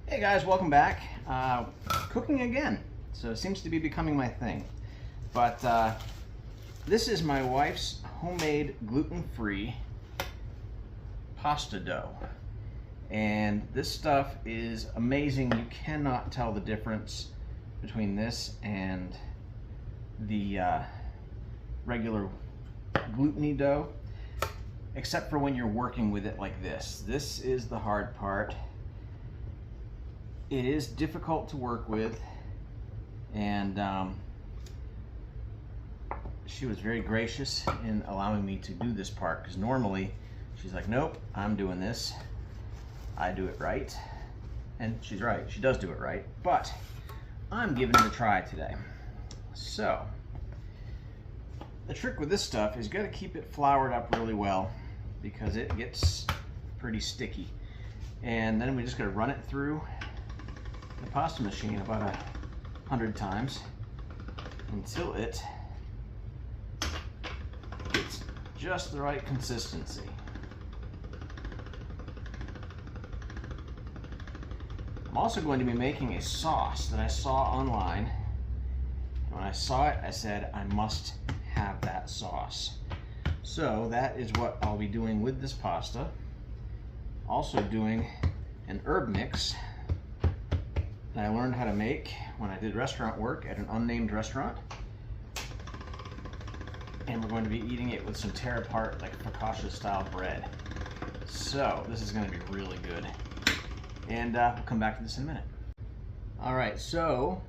Hey guys, welcome back. Cooking again. So it seems to be becoming my thing. But this is my wife's homemade gluten-free pasta dough. And this stuff is amazing. You cannot tell the difference between this and the regular gluten-y dough, except for when you're working with it like this. This is the hard part. It is difficult to work with, and she was very gracious in allowing me to do this part, because normally she's like, nope, I'm doing this. I do it right. And she's right, she does do it right, but I'm giving it a try today. So the trick with this stuff is you got to keep it floured up really well, because it gets pretty sticky. And then we just got to run it through the pasta machine about 100 times until it gets just the right consistency. I'm also going to be making a sauce that I saw online, and when I saw it I said I must have that sauce. So that is what I'll be doing with this pasta. Also doing an herb mix that I learned how to make when I did restaurant work at an unnamed restaurant. And we're going to be eating it with some tear apart, like focaccia style bread. So this is going to be really good. And we'll come back to this in a minute. All right, so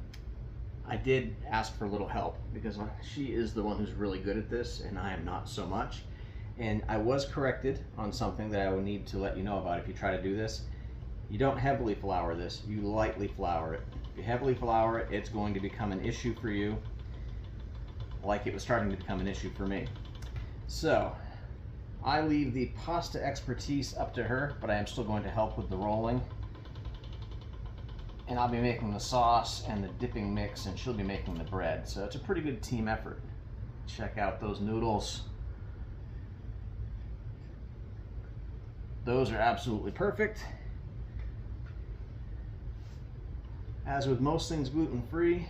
I did ask for a little help because she is the one who's really good at this and I am not so much. And I was corrected on something that I will need to let you know about if you try to do this. You don't heavily flour this, you lightly flour it. If you heavily flour it, it's going to become an issue for you, like it was starting to become an issue for me. So I leave the pasta expertise up to her, but I am still going to help with the rolling. And I'll be making the sauce and the dipping mix, and she'll be making the bread. So it's a pretty good team effort. Check out those noodles. Those are absolutely perfect. As with most things gluten-free,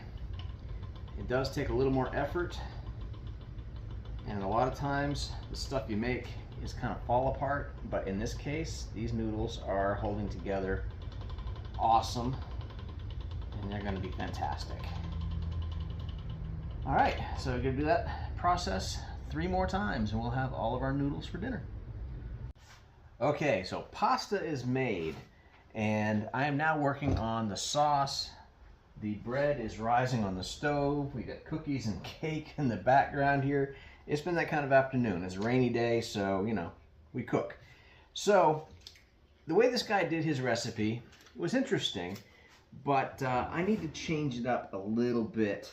it does take a little more effort, and a lot of times the stuff you make is kind of fall apart, but in this case these noodles are holding together awesome, and they're going to be fantastic. All right, so we're going to do that process 3 more times and we'll have all of our noodles for dinner. Okay, so pasta is made, and I am now working on the sauce. The bread is rising on the stove. We got cookies and cake in the background here. It's been that kind of afternoon. It's a rainy day, so, you know, we cook. So the way this guy did his recipe was interesting, but I need to change it up a little bit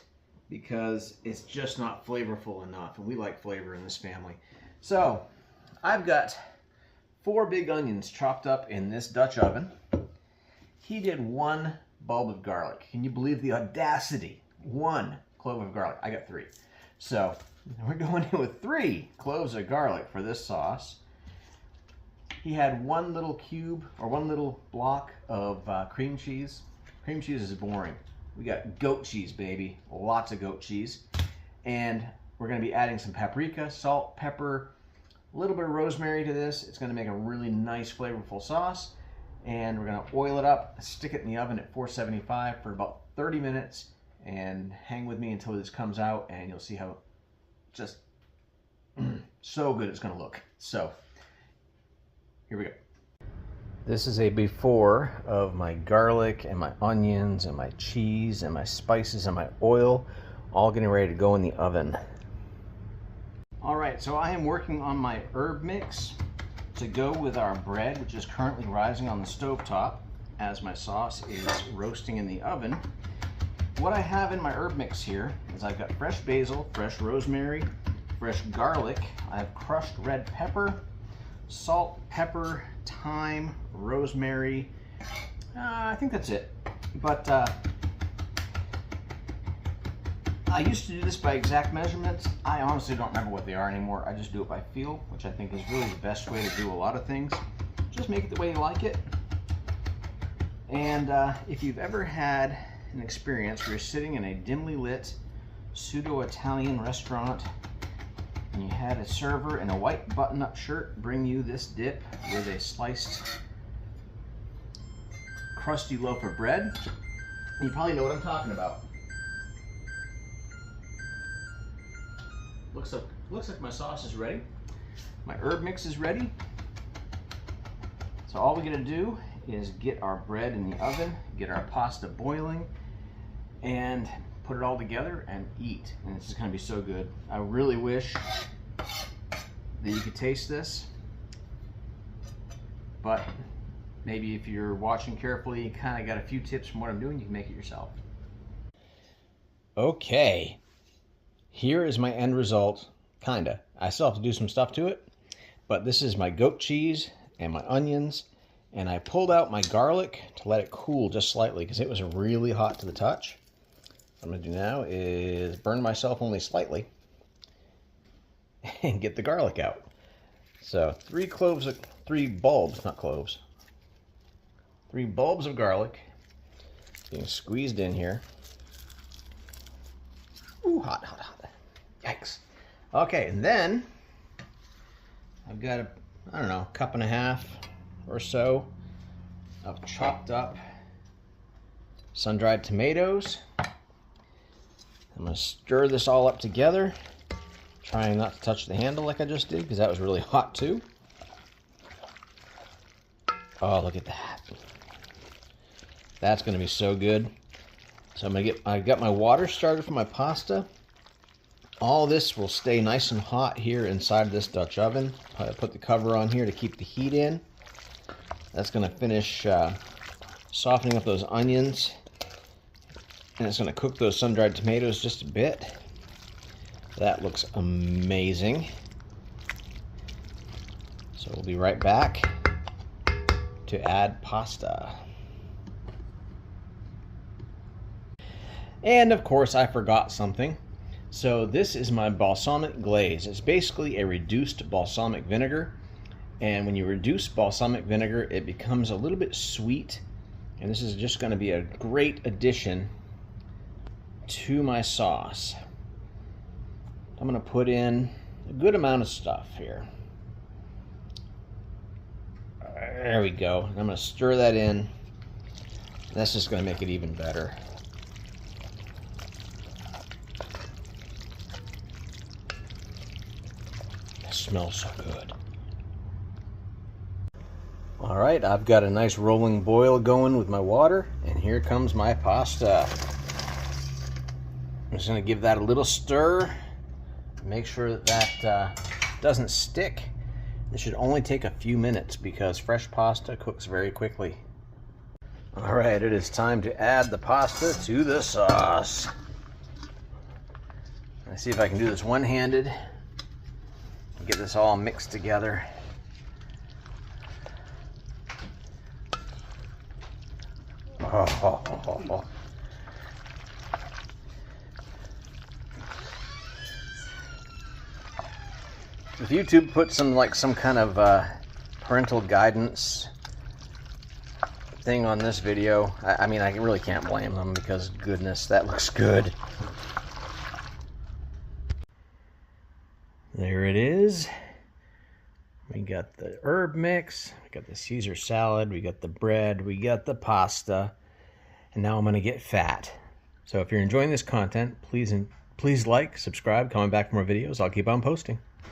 because it's just not flavorful enough, and we like flavor in this family. So I've got 4 big onions chopped up in this Dutch oven. He did 1 bulb of garlic. Can you believe the audacity? 1 clove of garlic. I got 3. So we're going in with 3 cloves of garlic for this sauce. He had 1 little cube or 1 little block of cream cheese. Cream cheese is boring. We got goat cheese, baby. Lots of goat cheese. And we're going to be adding some paprika, salt, pepper, a little bit of rosemary to this. It's going to make a really nice flavorful sauce. And we're going to oil it up, stick it in the oven at 475 for about 30 minutes, and hang with me until this comes out, and you'll see how just so good it's going to look. So here we go. This is a before of my garlic and my onions and my cheese and my spices and my oil all getting ready to go in the oven. All right, so I am working on my herb mix to go with our bread, which is currently rising on the stovetop as my sauce is roasting in the oven. What I have in my herb mix here is I've got fresh basil, fresh rosemary, fresh garlic. I have crushed red pepper, salt, pepper, thyme, rosemary. I think that's it. But I used to do this by exact measurements. I honestly don't remember what they are anymore. I just do it by feel, which I think is really the best way to do a lot of things. Just make it the way you like it. And if you've ever had an experience where you're sitting in a dimly lit pseudo-Italian restaurant and you had a server in a white button-up shirt bring you this dip with a sliced crusty loaf of bread, you probably know what I'm talking about. Looks like my sauce is ready. My herb mix is ready. So all we gotta do is get our bread in the oven, get our pasta boiling, and put it all together and eat. And it's just gonna be so good. I really wish that you could taste this, but maybe if you're watching carefully, you kind of got a few tips from what I'm doing, you can make it yourself. Okay, here is my end result, kinda. I still have to do some stuff to it, but this is my goat cheese and my onions, and I pulled out my garlic to let it cool just slightly because it was really hot to the touch. What I'm gonna do now is burn myself only slightly and get the garlic out. So 3 bulbs, not cloves. 3 bulbs of garlic being squeezed in here. Ooh, hot, hot, hot. Yikes. Okay, and then I've got a, I don't know, 1.5 cups or so of chopped up sun-dried tomatoes. I'm gonna stir this all up together, trying not to touch the handle like I just did because that was really hot too. Oh, look at that. That's gonna be so good. So I got my water started for my pasta. All this will stay nice and hot here inside this Dutch oven. I put the cover on here to keep the heat in. That's gonna finish softening up those onions. And it's gonna cook those sun-dried tomatoes just a bit. That looks amazing. So we'll be right back to add pasta. And of course I forgot something. So this is my balsamic glaze. It's basically a reduced balsamic vinegar. And when you reduce balsamic vinegar, it becomes a little bit sweet. And this is just gonna be a great addition to my sauce. I'm gonna put in a good amount of stuff here. There we go. I'm gonna stir that in. That's just gonna make it even better. It smells so good. All right, I've got a nice rolling boil going with my water, and here comes my pasta. I'm just gonna give that a little stir. Make sure that doesn't stick. It should only take a few minutes because fresh pasta cooks very quickly. All right, it is time to add the pasta to the sauce. Let's see if I can do this one-handed. Get this all mixed together. Oh. If YouTube put some kind of parental guidance thing on this video, I mean, I really can't blame them because goodness, that looks good. There it is. We got the herb mix, we got the Caesar salad, we got the bread, we got the pasta, and now I'm gonna get fat. So if you're enjoying this content, please like, subscribe, comment back for more videos. I'll keep on posting.